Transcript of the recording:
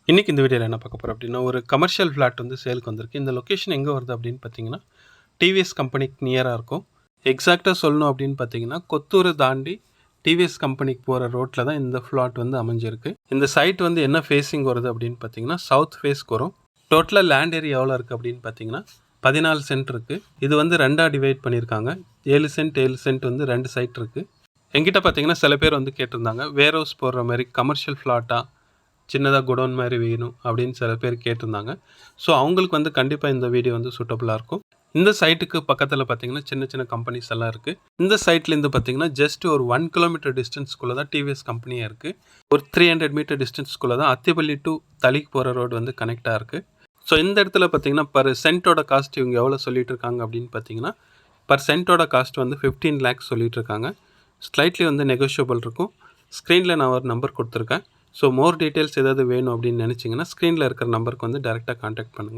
இன்றைக்கி இந்த வீடியோவில் என்ன பார்க்க போகிறோம் அப்படின்னா, ஒரு கமர்ஷியல் ஃப்ளாட் வந்து சேலுக்கு வந்திருக்கு. இந்த லொக்கேஷன் எங்கே வருது அப்படின்னு பார்த்தீங்கன்னா, டிவிஎஸ் கம்பெனிக்கு நியராக இருக்கும். எக்ஸாக்டாக சொல்லணும் அப்படின்னு பார்த்தீங்கன்னா, கொத்தூரை தாண்டி டிவிஎஸ் கம்பெனிக்கு போகிற ரோட்டில் தான் இந்த ஃப்ளாட் வந்து அமைஞ்சிருக்கு. இந்த சைட் வந்து என்ன ஃபேஸிங் வருது அப்படின்னு பார்த்தீங்கன்னா, சவுத் ஃபேஸ்க்கு வரும். டோட்டலாக லேண்ட் ஏரியா எவ்வளோ இருக்குது அப்படின்னு பார்த்தீங்கன்னா 14 சென்ட் இருக்குது. இது வந்து ரெண்டாக டிவைட் பண்ணியிருக்காங்க. 7 சென்ட் 7 சென்ட் வந்து 2 சைட் இருக்குது. என்கிட்ட பார்த்தீங்கன்னா சில பேர் வந்து கேட்டிருந்தாங்க, வேர் ஹவுஸ் போடுற மாதிரி கமர்ஷியல் ஃப்ளாட்டாக சின்னதாக குடோன் மாதிரி வேணும் அப்படின்னு சில பேர் கேட்டிருந்தாங்க. ஸோ அவங்களுக்கு வந்து கண்டிப்பாக இந்த வீடியோ வந்து சூட்டபுளாக இருக்கும். இந்த சைட்டுக்கு பக்கத்தில் பார்த்தீங்கன்னா சின்ன சின்ன கம்பெனிஸ் எல்லாம் இருக்குது. இந்த சைட்லேருந்து பார்த்தீங்கன்னா ஜஸ்ட் ஒரு 1 கிலோமீட்டர் டிஸ்டன்ஸ்குள்ளே தான் டிவிஎஸ் கம்பெனியாக இருக்குது. ஒரு 300 மீட்டர் டிஸ்டன்ஸ்குள்ளே தான் அத்திப்பள்ளி டு தளிக்கு போகிற ரோடு வந்து கனெக்டாக இருக்குது. ஸோ இந்த இடத்துல பார்த்தீங்கன்னா பர் சென்ட்டோட காஸ்ட் இவங்க எவ்வளோ சொல்லிட்டு இருக்காங்க அப்படின்னு பார்த்தீங்கன்னா, பர் சென்ட்டோட காஸ்ட் வந்து 15 lakhs சொல்லிட்டு இருக்காங்க. ஸ்லைட்லி வந்து நெகோஷியபிள் இருக்கும். ஸ்க்ரீனில் நான் ஒரு நம்பர் கொடுத்துருக்கேன். ஸோ மோர் டீட்டெயில்ஸ் ஏதாவது வேணும் அப்படின்னு நினச்சிங்கன்னா ஸ்க்ரீனில் இருக்கிற நம்பருக்கு வந்து டேரெக்டாக கான்டாக்ட் பண்ணுங்கள்.